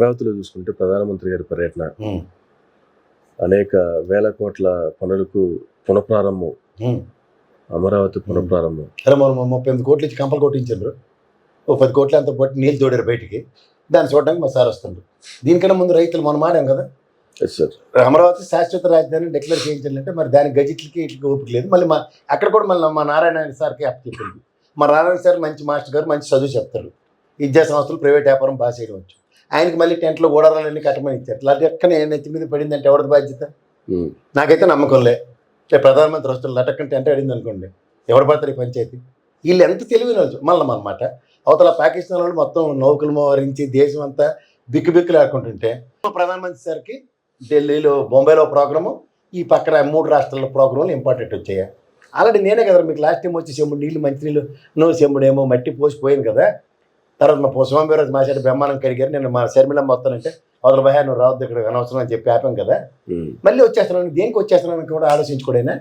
అమరావతిలో చూసుకుంటే ప్రధానమంత్రి గారి పర్యటన, అనేక వేల కోట్ల పనులకు పునఃప్రారంభం, అమరావతి పునఃప్రారంభం. అరే మనం 38 కోట్లు ఇచ్చి కంపలు కొట్టించారు. ఓ 10 కోట్లు అంత పట్టి నీళ్ళు తోడారు బయటికి. దాన్ని చూడడానికి మా సార్ వస్తుండ్రు. దీనికన్నా ముందు రైతులు మనం ఆడాం కదా, అమరావతి శాశ్వత రాజధాని డిక్లేర్ చేయించాలంటే మరి దానికి గజిట్లకి ఇట్లకి ఓపిక లేదు. మళ్ళీ అక్కడ కూడా మళ్ళీ మా నారాయణ సార్కి అప్పు చెప్పింది. మా నారాయణ సార్ మంచి మాస్టర్ గారు, మంచి చదువు చెప్తారు, విద్యా సంస్థలు ప్రైవేట్ వ్యాపారం బాగా చేయడం వచ్చు. ఆయనకి మళ్ళీ టెంట్లో గోడరాలన్నీ కట్టమని ఇచ్చారు. ఇలాంటి ఎక్కడ నెత్తి మీద పడిందంటే ఎవరిది బాధ్యత? నాకైతే నమ్మకంలే. ప్రధానమంత్రి వస్తువులు లటక్కని టెంట్ అడింది అనుకోండి, ఎవరు పడతారు ఈ పంచాయతీ? వీళ్ళు ఎంత తెలివిన మళ్ళీ అన్నమాట. అవతల పాకిస్తాన్ వాళ్ళు మొత్తం నౌకలు మోహరించి దేశం అంతా బిక్కులు ఆడుకుంటుంటే ప్రధానమంత్రి సార్కి ఢిల్లీలో, బొంబాయిలో ప్రోగ్రాము, ఈ పక్కన 3 రాష్ట్రాల ప్రోగ్రాంలు ఇంపార్టెంట్ వచ్చాయి. ఆల్రెడీ నేనే కదా మీకు లాస్ట్ టైం వచ్చి చెంబుడు నీళ్ళు, మంచినీళ్ళు, చెంబుడేమో మట్టి పోసిపోయాను కదా. తర్వాత మా స్వామివారి మాసాడు బ్రహ్మాండం కడిగారు. నేను మా శర్మిలమ్మ వస్తానంటే అవతల భయ నువ్వు రావద్దు ఇక్కడ అనవసరం అని చెప్పి ఆపాం కదా. మళ్ళీ వచ్చేస్తున్నాను, దేనికి వచ్చేస్తున్నాను కూడా ఆలోచించుకోడైనా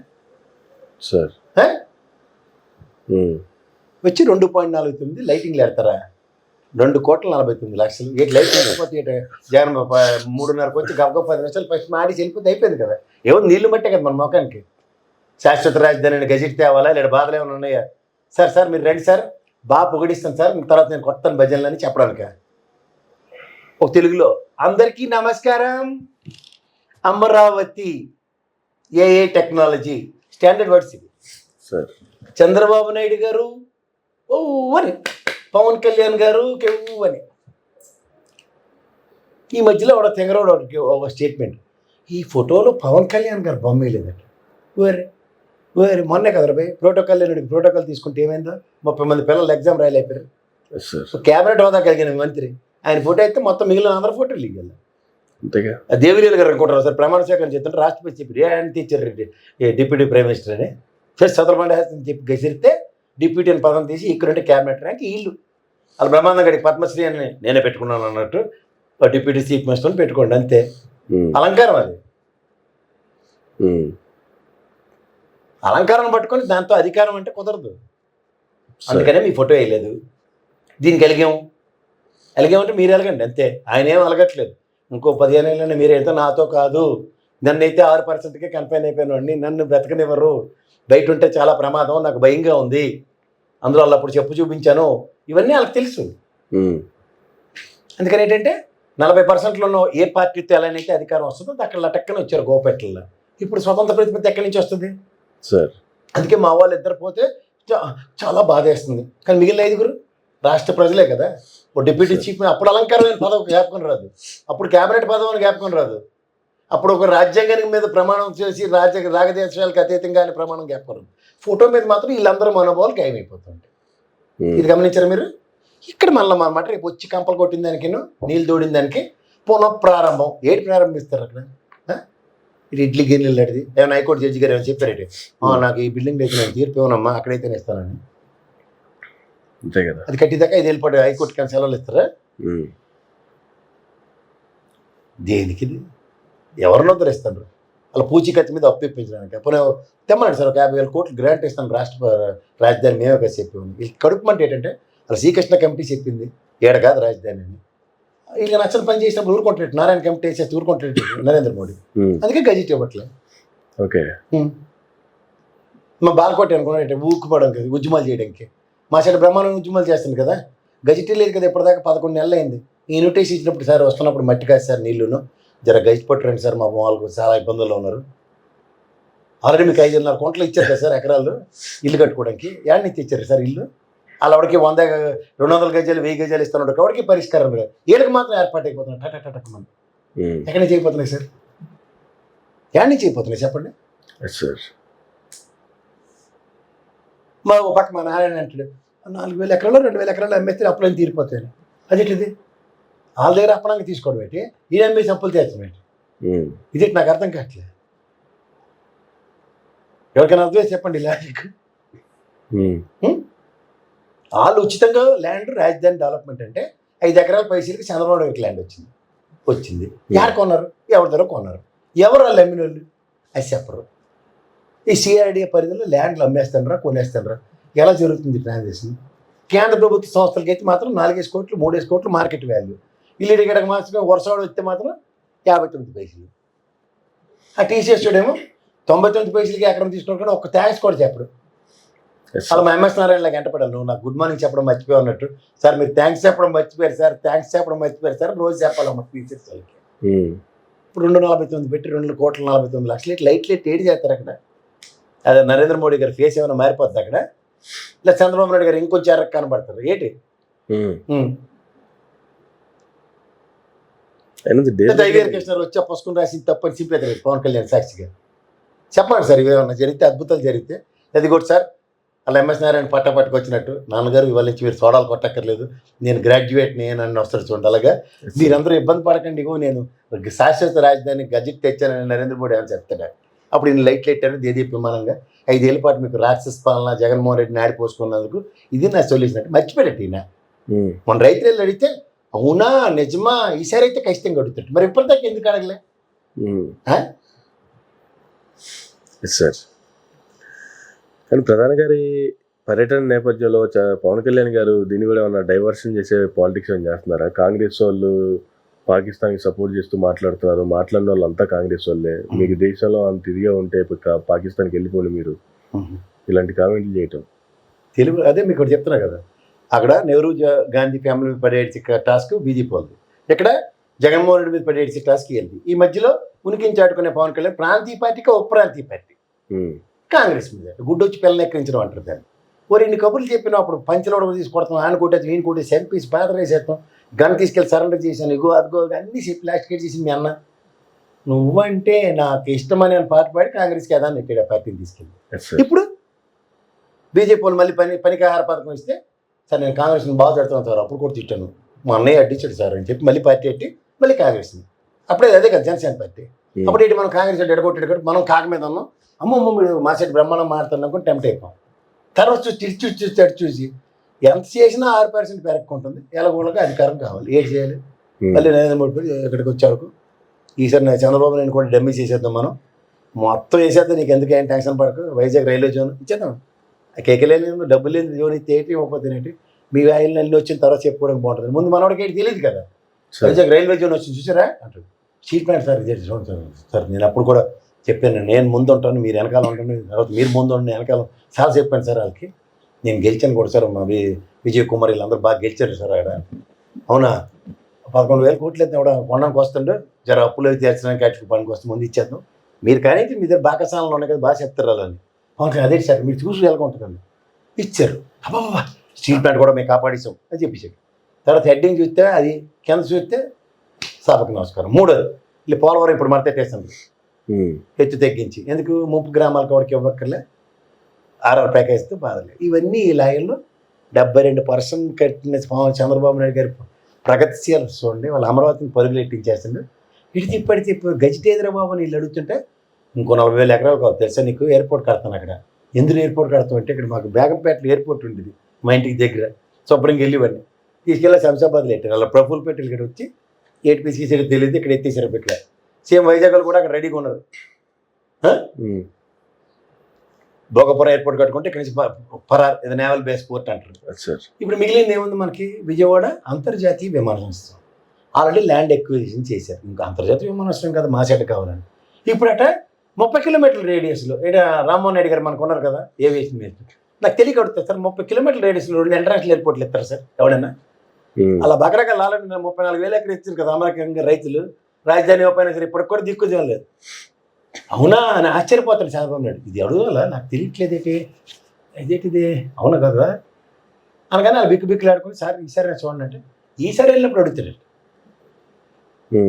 సార్. వచ్చి 2.49 లైటింగ్లు పెడతారా? 2,49,00,000. ఏ లైటింగ్ లేకపోతే జగన్ 3:30కి వచ్చి గబగబ 10 నిమిషాలు ఫస్ట్ మాడి వెళ్ళిపోతే అయిపోయింది కదా. ఏమో నీళ్లు మట్టే కదా మన మొఖానికి. శాశ్వత రాజధాని గజెట్ తేవాలా, లేదా బాధలు ఏమైనా ఉన్నాయా? సార్ మీరు రండి సార్, బాగా పొగిడిస్తాను సార్, తర్వాత నేను కొత్తాను భజనలని చెప్పడానికి. ఒక తెలుగులో అందరికీ నమస్కారం, అమరావతి ఏఏ టెక్నాలజీ స్టాండర్డ్ వర్డ్స్ ఇది సార్. చంద్రబాబు నాయుడు గారు ఓ అని, పవన్ కళ్యాణ్ గారు కెవ్వు అని. ఈ మధ్యలో ఒక తెంగరోడు ఒక స్టేట్మెంట్, ఈ ఫోటోలో పవన్ కళ్యాణ్ గారు బొమ్మే లేదంట. వేరే మొన్నే కదా భయ్ ప్రోటోకాల్ తీసుకుంటే ఏమైందో 30 మంది పిల్లలు ఎగ్జామ్ రాయలేపారు. క్యాబినెట్ హోదా కలిగిన మంత్రి ఆయన ఫోటో అయితే మొత్తం మిగిలిన అందరూ ఫోటోలు ఇవ్వాలి. దేవిలీల గారు అనుకుంటారు సార్, ప్రమాణ స్వీకారం చేస్తుంటే రాష్ట్రపతి చెప్పి ఆయన టీచర్ డిప్యూటీ ప్రైమ్ మినిస్టర్ అని ఫస్ట్ చంద్రబాబు హాసన్ చెప్పి గెలిస్తే డిప్యూటీ అని పదం తీసి ఇక్కడ క్యాబినెట్ ర్యాంక్ వీళ్ళు. వాళ్ళు బ్రహ్మాండం గడికి పద్మశ్రీ అని నేనే పెట్టుకున్నాను అన్నట్టు డిప్యూటీ చీఫ్ మినిస్టర్ని పెట్టుకోండి, అంతే. అలంకారం అది. అలంకారం పట్టుకొని దాంతో అధికారం అంటే కుదరదు. అందుకనే మీ ఫోటో వేయలేదు. దీనికి ఎలిగామంటే మీరు ఎలగండి, అంతే. ఆయన ఏం అలగట్లేదు. ఇంకో 15 ఏళ్ళనే మీరు అయితే నాతో కాదు, నన్ను అయితే 6%కే కన్ఫైన్ అయిపోయినవాడిని, నన్ను బ్రతకనివ్వరు, బయట ఉంటే చాలా ప్రమాదం, నాకు భయంగా ఉంది, అందులో వాళ్ళు అప్పుడు చెప్పు చూపించాను, ఇవన్నీ వాళ్ళకి తెలుసు. అందుకని ఏంటంటే 40%లో ఉన్న ఏ పార్టీతో ఎలానైతే అధికారం వస్తుందో అక్కడ లటక్కన వచ్చారు గోపెట్లలో. ఇప్పుడు స్వతంత్ర ప్రతిపత్తి ఎక్కడి నుంచి వస్తుంది సార్? అందుకే మా వాళ్ళు ఇద్దరు పోతే చాలా బాధేస్తుంది. కానీ మిగిలిన 5 రాష్ట్ర ప్రజలే కదా. ఓ డిప్యూటీ చీఫ్ అప్పుడు అలంకారమైన పదవి జ్ఞాపకం రాదు, అప్పుడు క్యాబినెట్ పదవి జ్ఞాపకం రాదు, అప్పుడు ఒక రాజ్యాంగానికి మీద ప్రమాణం చేసి రాగదేశాలకు అతీతంగా అని ప్రమాణం జ్ఞాపకం రాదు. ఫోటో మీద మాత్రం వీళ్ళందరూ మనోభావాలు ఖాయమైపోతుంటాయి. ఇది గమనించారా మీరు? ఇక్కడ మళ్ళీ అన్నమాట రేపు వచ్చి కంపలు కొట్టిన దానికి, నీళ్ళు తోడిన దానికి పునఃప్రారంభం. ఏడు ప్రారంభిస్తారు అక్కడ? ఇది ఇడ్లీ గిన్నెలు అడిది ఏమైనా హైకోర్టు జడ్జి గారు ఏమైనా చెప్పారంటే నాకు ఈ బిల్డింగ్ అయితే నేను తీర్పు ఇవ్వనమ్మా, అక్కడైతేనే ఇస్తానని. అంతే కదా. అది కట్టిదాకా 5 ఏళ్ళు పడి హైకోర్టు కానీ సెలవులు ఇస్తారా? దేనికి? ఎవరినో వదిలేస్తారు అలా పూచీకత్తి మీద అప్పు ఇప్పించడానికి. అప్పుడు తెమ్మనండి సార్, ఒక 50,000 కోట్లు గ్రాంట్ ఇస్తాను రాష్ట్ర రాజధాని మేమే కదా చెప్పాము. వీళ్ళు కడుపుమంటే ఏంటంటే అలా శ్రీకృష్ణ కమిటీ చెప్పింది ఏడ కాదు రాజధాని అని. వీళ్ళకి నచ్చని పని చేసినప్పుడు ఊరుకుంటాడు, నారాయణ కమిటీ వేసేసి ఊరుకుంటాడు నరేంద్ర మోడీ. అందుకే గజిట్ ఇవ్వట్లే. ఓకే, మా బాలకోట అనుకున్నాడు ఊక్కుపోవడం కదా, ఉద్యమాలు చేయడానికి. మా సైడ్ బ్రహ్మాండం ఉద్యమాలు చేస్తుంది కదా, గజిట్ లేదు కదా ఇప్పటిదాకా 11 నెలలు అయింది. ఈ నోటీస్ ఇచ్చినప్పుడు సార్ వస్తున్నప్పుడు మట్టి కాదు సార్ నీళ్ళును, జర గజిట్ పట్టురండి సార్, మా వాళ్ళకు చాలా ఇబ్బందుల్లో ఉన్నారు. ఆల్రెడీ మీకు 5,500 కోట్లు ఇచ్చారు కదా సార్ ఎకరాలు ఇల్లు కట్టుకోవడానికి. ఏడాది నుంచి ఇచ్చారు సార్ ఇల్లు? అలా వాడికి 100, 200 గజాలు 1000 గజాలు ఇస్తున్నాడు. ఎవరికి పరిష్కారం లేదు, వీళ్ళకి మాత్రం ఏర్పాటు అయిపోతున్నాయి టటక్ మనం. ఎక్కడి నుంచి అయిపోతున్నాయి సార్? ఏడాది నుంచి అయిపోతున్నాయి చెప్పండి మా పక్క మా నారాయణ అంటాడు 4,000 ఎకరాలు 2,000 ఎకరాలు అమ్మేస్తే అప్పులని తీరిపోతాయని. అదేంటిది? వాళ్ళ దగ్గర అప్పడానికి తీసుకోవడం ఏంటి, ఈయన అమ్మేసి అప్పులు తీర్చడం ఏంటి? ఇది నాకు అర్థం కావట్లేదు. ఎవరికైనా అర్థం చెప్పండి లాజిక్. వాళ్ళు ఉచితంగా ల్యాండ్ రాజధాని డెవలప్మెంట్ అంటే 5 ఎకరాల పైసలకి చంద్రబాబు నాయుడు ల్యాండ్ వచ్చింది. ఎవరు కొన్నారు? ఎవరి దగ్గర కొన్నారు? ఎవరు వాళ్ళు అమ్మిన వాళ్ళు? అది చెప్పరు. ఈ సిఆర్డీఏ పరిధిలో ల్యాండ్లు అమ్మేస్తానరా కొనేస్తానరా ఎలా జరుగుతుంది ట్రాన్సాక్షన్? కేంద్ర ప్రభుత్వ సంస్థలకి అయితే మాత్రం 4,000 కోట్లు 3,000 కోట్లు మార్కెట్ వాల్యూ. ఇల్లు టికెట్కి మాత్రం వరుసవాడు వస్తే మాత్రం 59 పైసలు. ఆ టీసీఎస్ చూడేమో 99 పైసలకి ఎక్కడ తీసుకున్నాడు ఒక్క థ్యాంక్స్ కూడా చెప్పడు. Yes, అలా sir. మా ఎంఎస్ నారాయణ గంటపడాలి, నువ్వు నాకు గుడ్ మార్నింగ్ చెప్పడం మర్చిపోయి ఉన్నట్టు. సార్ మీరు థ్యాంక్స్ చెప్పడం మర్చిపోయారు సార్, థ్యాంక్స్ చెప్పడం మర్చిపోయారు సార్, రోజు చెప్పాలమ్మా టీచర్స్ వాళ్ళకి. Hmm. ఇప్పుడు 249 పెట్టి 2,49,00,000 ఇట్లా లైట్ ఏడు చేస్తారు అక్కడ. అదే నరేంద్ర మోడీ గారి ఫేస్ ఏమైనా మారిపోద్ది అక్కడ, ఇలా చంద్రబాబు నాయుడు గారు ఇంకొంచెం ఎర్ర కనబడతారు ఏంటి. Hmm. అయినది దైవేర్ కృష్ణ వచ్చి ఆ పుస్తకం రాసింది తప్పని సింపేతారు పవన్ కళ్యాణ్ సాక్షిగా. చెప్పండి సార్ ఇవేమన్నా జరిగితే, అద్భుతాలు జరిగితే. అది కూడా సార్ అలా ఎంఎస్ నారాయణ పట్టుకొచ్చినట్టు, నాన్నగారు ఇవాళ నుంచి మీరు సోడాలు కొట్టక్కర్లేదు, నేను గ్రాడ్యుయేట్ని అని వస్తారు చూడండి. అలాగా మీరందరూ ఇబ్బంది పడకండి, ఇగో నేను శాశ్వత రాజధాని గజెట్ తెచ్చానని నరేంద్ర మోడీ అని చెప్తాడు. అప్పుడు నేను లైట్లు పెట్టాను దేదీప్యమానంగా, 5 ఏళ్ళ పాటు మీకు రాక్షస పాలన జగన్మోహన్ రెడ్డిని ఆడిపోసుకున్నందుకు ఇది నా సొల్యూషన్ అంటే మర్చిపోయాడు ఈయన. మన రైతులు వెళ్ళి అడిగితే అవునా నిజమా ఈసారి అయితే ఖచ్చితంగా అడుగుతాడు. మరి ఇప్పటిదాకా ఎందుకు అడగలే? సార్ కానీ ప్రధాని గారి పర్యటన నేపథ్యంలో పవన్ కళ్యాణ్ గారు దీన్ని కూడా ఏమన్నా డైవర్షన్ చేసే పాలిటిక్స్ ఏమైనా చేస్తున్నారా? కాంగ్రెస్ వాళ్ళు పాకిస్తాన్కి సపోర్ట్ చేస్తూ మాట్లాడుతున్నారు, మాట్లాడిన వాళ్ళు అంతా కాంగ్రెస్ వాళ్ళే, మీకు దేశంలో అంత ఇదిగా ఉంటే పాకిస్తాన్కి వెళ్ళిపోండి మీరు, ఇలాంటి కామెంట్లు చేయటం. తెలుగు అదే మీకు ఒకటి చెప్తున్నా కదా, అక్కడ నెహ్రూ గాంధీ ఫ్యామిలీ మీద పడేసి టాస్క్ బీజేపీ వాళ్ళది, ఇక్కడ జగన్మోహన్ రెడ్డి మీద పడేసి టాస్క్ వెళ్ళి, ఈ మధ్యలో ఉనికిని చాటుకునే పవన్ కళ్యాణ్ ప్రాంతీయ పార్టీకి ఉపప్రాంతీయ పార్టీ కాంగ్రెస్ మీద గుడ్డు వచ్చి పిల్లలు ఎక్కరించడం అంటారు దాన్ని. ఓరి ఇన్ని కబుర్లు చెప్పినా అప్పుడు పంచలోడ తీసుకొడతాం, ఆయన కొట్టేస్తాం, ఈయన కొట్టేసి ఎంపీస్ బాధ వేసేస్తాం, గన్ తీసుకెళ్ళి సరెండర్ చేశాను, ఇగో అదిగో అన్నీ చెప్పి లాస్ట్ గేట్ చేసి మీ అన్న నువ్వంటే నాకు ఇష్టమని అని పాట పాడి కాంగ్రెస్కి అదాన్ని నెట్టాడు ఆ పార్టీని తీసుకెళ్ళి. ఇప్పుడు బీజేపీ వాళ్ళు మళ్ళీ పనికి ఆహార పథకం ఇస్తే సార్ నేను కాంగ్రెస్ని బాగా పెడతాను సార్, అప్పుడు కూడా తిట్టాను, మా అన్నయ్య అడ్డించాడు సార్ అని చెప్పి మళ్ళీ పార్టీ పెట్టి మళ్ళీ కాంగ్రెస్ని. అప్పుడే అదే కదా జనసేన పార్టీ. అప్పుడు ఏంటి మనం కాంగ్రెస్ ఎడగొట్టాడు, మనం కాక మీద ఉన్నాం, అమ్మమ్మ మీరు మా సైడ్ బ్రహ్మాండం మారుతున్నాం టెంప్ట్ అయిపోయాం. తర్వాత చూసి ఎంత చేసినా 6% పెరగకుంటుంది, ఎలాగోళ్ళగా అధికారం కావాలి, ఏం చేయాలి? మళ్ళీ నరేంద్ర మోడీ ఇక్కడికి వచ్చాడు, ఈసారి నేను చంద్రబాబు నేను కూడా డమ్మీ చేసేద్దాం, మనం మొత్తం వేసేద్దాం, నీకు ఎందుకు ఏం టెన్షన్ పడకు, వైజాగ్ రైల్వే జోన్ ఇచ్చేద్దాం, కేకలేదు డబ్బులు లేదు జోన్ ఇస్తే ఏంటి ఇవ్వకపోతేనేంటి, మీ ఆయన అన్ని వచ్చిన తర్వాత చెప్పుకోవడానికి బాగుంటుంది, ముందు మనవాడికి ఏంటి తెలియదు కదా. వైజాగ్ రైల్వే జోన్ వచ్చింది చూసారా అంటారు, సీట్ మ్యాట్ సార్ ఇది సార్ నేను అప్పుడు కూడా చెప్పాను, నేను ముందు ఉంటాను మీరు వెనకాల ఉంటాను, తర్వాత మీరు ముందు ఉండండి వెనకాల చాలా చెప్పాను సార్ వాళ్ళకి, నేను గెలిచాను కూడా సార్, మా విజయ్ కుమార్ వీళ్ళందరూ బాగా గెలిచారు సార్ అక్కడ. అవునా 11,000 కోట్లు అయితే కూడా కొనడానికి వస్తుండే, జర అప్పులు అయితే తీర్చడానికి అటు పనికి వస్తే ముందు ఇచ్చేద్దాం, మీరు కానీ మీ దగ్గర బాకసాలలో ఉన్నాయి కదా బాగా చెప్తారు వాళ్ళని. అవును అదే సార్ మీరు చూసి వెళ్ళకుంటుందండి, ఇచ్చారు, అబ్బా స్టీల్ ప్లాంట్ కూడా మేము కాపాడేసాం అని చెప్పేసాడు. తర్వాత హెడ్డింగ్ చూస్తే అది కింద చూస్తే సభకు నమస్కారం. మూడోది ఇలా పోలవరం ఇప్పుడు మరతెట్టేస్తుంది, ఎత్తు తగ్గించి ఎందుకు ముంపు గ్రామాలకు వాడికి ఇవ్వక్కర్లే, ఆర్ఆర్ ప్యాకేజ్తో బాధలే. ఇవన్నీ ఈ లాయల్లో 72% కట్టిన చంద్రబాబు నాయుడు గారి ప్రగతిశీల చూడండి, వాళ్ళు అమరావతిని పరుగులు ఎట్టించేస్తుండే, ఇప్పటి గజిటేంద్ర బాబు అని వీళ్ళు అడుగుతుంటే ఇంకో 40,000 ఎకరాలు కావాలి తెలుసా నీకు, ఎయిర్పోర్ట్ కడతాను అక్కడ. ఎందుకు ఎయిర్పోర్ట్ కడతాం అంటే ఇక్కడ మాకు బేగంపేటలో ఎయిర్పోర్ట్ ఉండేది మా ఇంటికి దగ్గర, శుభ్రంగా వెళ్ళివ్వండి తీసుకెళ్ళి శంషాబాద్లో పెట్టారు, అలా ప్రఫుల్ పెట్టి ఇక్కడ వచ్చి ఏటీపీసీ సైడ్ తెలియదు ఇక్కడ ఎత్తేసారు పెట్టలే. సేమ్ వైజాగ్లో కూడా అక్కడ రెడీగా ఉన్నారు, భోగపురం ఎయిర్పోర్ట్ కట్టుకుంటే ఇక్కడ నుంచి పరార్ ఇది నేవల్ బేస్ పోర్ట్ అంటారు. ఇప్పుడు మిగిలింది ఏముంది మనకి, విజయవాడ అంతర్జాతీయ విమానాశ్రయం ఆల్రెడీ ల్యాండ్ ఎక్విజిషన్ చేశారు, ఇంకా అంతర్జాతీయ విమానాశ్రయం కదా మా సైడ్ కావాలని. ఇప్పుడు అట 30 కిలోమీటర్ల రేడియస్లో రామ్మోహన్ రెడ్డి గారు మనకు ఉన్నారు కదా ఏవియేషన్ మీద, నాకు తెలియక అడుగుతారు సార్ 30 కిలోమీటర్ల రేడియస్లో 2 ఇంటర్నేషనల్ ఎయిర్పోర్ట్లు ఇస్తారు సార్ ఎవడైనా? అలా బకరగా లాలని 34,000 ఎకరం ఇచ్చారు కదా అమెరికా రైతులు, రాజధాని ఓపెన్ సరే ఇప్పటికి కూడా దిక్కుదేం లేదు. అవునా అని ఆశ్చర్యపోతాడు చంద్రబాబు నాయుడు, ఇది అడుగుదా నాకు తెలియట్లేదేంటి ఇదేంటిది అవునా కదా అనగానే వాళ్ళు బిక్కులు ఆడుకుని సార్ ఈసారి నేను చూడండి అంటే ఈసారి వెళ్ళినప్పుడు అడుగుతాడు,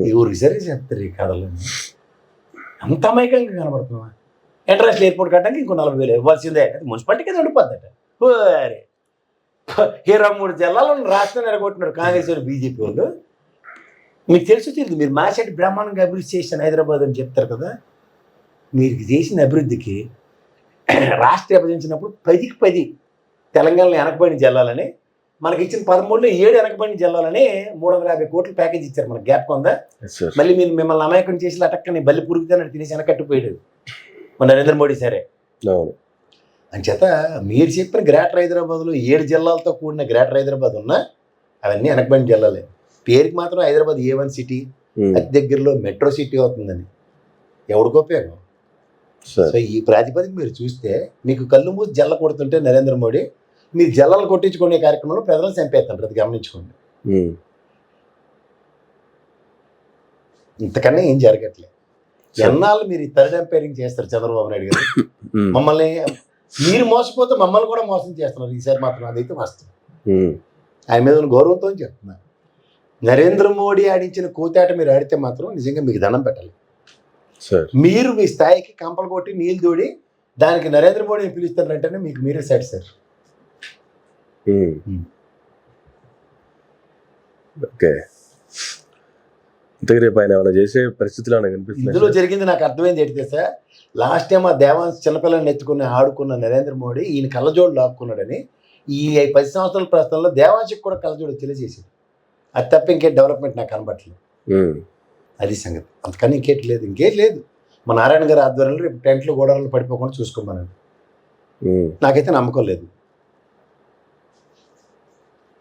ఈ ఊరికి సరే చెప్తారు ఈ కథలు అంత అమాయకంగా కనబడుతున్నా. ఇంటర్నేషనల్ ఎయిర్పోర్ట్ కట్టడానికి ఇంకో 40,000 ఇవ్వాల్సిందే, అది మున్సిపాలిటీకి అది ఉండిపోద్దట. అరే 23 జిల్లాలను రాష్ట్రం ఎరగొట్టినారు కాంగ్రెస్ వాళ్ళు బీజేపీ వాళ్ళు. మీకు తెలియదు, మీరు మా సైడ్ బ్రహ్మాండంగా అభివృద్ధి చేశాను హైదరాబాద్ అని చెప్తారు కదా, మీరు చేసిన అభివృద్ధికి రాష్ట్ర విభజించినప్పుడు 10కి 10 తెలంగాణలో వెనకబడిన జిల్లాలని, మనకి ఇచ్చిన 13లో 7 వెనకబడిన జిల్లాలని 350 కోట్ల ప్యాకేజ్ ఇచ్చారు, మనకు గ్యాప్ ఉందా? మళ్ళీ మీరు మిమ్మల్ని అమాయకం చేసి అటక్కని బల్లి పురుగుతానని తినేసి వెనకట్టుపోయాడు మన నరేంద్ర మోడీ సరే. అంచేత మీరు చెప్పిన గ్రేటర్ హైదరాబాద్లో 7 జిల్లాలతో కూడిన గ్రేటర్ హైదరాబాద్ ఉన్నా అవన్నీ వెనకబడిన జిల్లాలే. పేరుకి మాత్రం హైదరాబాద్ A1 సిటీ, అతి దగ్గరలో మెట్రో సిటీ అవుతుందని ఎవడికి ఉపయోగం? సార్ సో ఈ ప్రాతిపదిక మీరు చూస్తే మీకు కళ్ళు మూసి జల్ల కొడుతుంటే నరేంద్ర మోడీ మీరు జల్లలు కొట్టించుకునే కార్యక్రమంలో ప్రజలను చంపేస్తుంటారు. అది గమనించుకోండి. ఇంతకన్నా ఏం జరగట్లేదు. ఎన్నాళ్ళు మీరు ఈ థర్డ్ ఎంపైరింగ్ చేస్తారు చంద్రబాబు నాయుడు గారు? మమ్మల్ని మీరు మోసపోతే మమ్మల్ని కూడా మోసం చేస్తున్నారు ఈసారి మాత్రం. అదైతే వాస్తవం. ఆయన మీద ఉన్న గౌరవంతో చెప్తున్నా. నరేంద్ర మోడీ ఆడించిన కూతాట మీరు ఆడితే మాత్రం నిజంగా మీకు దండం పెట్టాలి. సార్ మీరు మీ స్థాయికి కంపలు కొట్టి నీళ్ళు దూడి దానికి నరేంద్ర మోడీని పిలుస్తారంటేనే మీకు మీరే సాటి సార్. ఓకే. ఇంతకు రేపు ఆయన ఏమైనా చేసే పరిస్థితులు ఏమైనా కనిపిస్తుంది? ఇందులో జరిగింది నాకు అర్థమైంది ఏంటితే సార్, లాస్ట్ టైం ఆ దేవాంశ్ చిన్నపిల్లని ఎత్తుకుని ఆడుకున్న నరేంద్ర మోడీ ఈయన కళ్ళజోడు లాక్కున్నాడని ఈ 10 సంవత్సరాల ప్రస్తుతంలో దేవాంశకి కూడా కళ్ళజోడు తెలియజేసింది. అది తప్ప ఇంకేం డెవలప్మెంట్ నాకు కనబట్టలేదు. అది సంగతి. అంతకని ఇంకేం లేదు. మా నారాయణ గారి ఆధ్వర్యంలో రేపు టెంట్లు గోడలు పడిపోకుండా చూసుకోమనండి. నాకైతే నమ్మకం లేదు.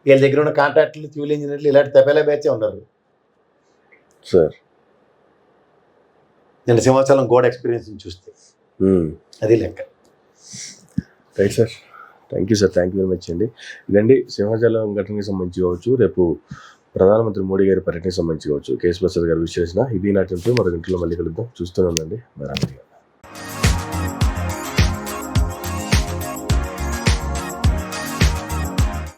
వీళ్ళ దగ్గర ఉన్న కాంట్రాక్టర్లు, సివిల్ ఇంజనీర్లు ఇలాంటి తపేలా బ్యాచే ఉన్నారు సార్. నేను సింహాచలం గోడ ఎక్స్పీరియన్స్ చూస్తే అది లెక్క. Right sir. Thank you sir. Thank you very much అండి. ఇదండి సింహాచలం ఘటనకి సంబంధించి కావచ్చు, రేపు ప్రధానమంత్రి మోడీ గారి పర్యటనకి సంబంధించి కావచ్చు, కేఎస్ ప్రసాద్ గారి విశ్లేషణ. ఇది నాటి మరో గంటలో మళ్ళీ కలుద్దాం. చూస్తూనే ఉండండి. మరి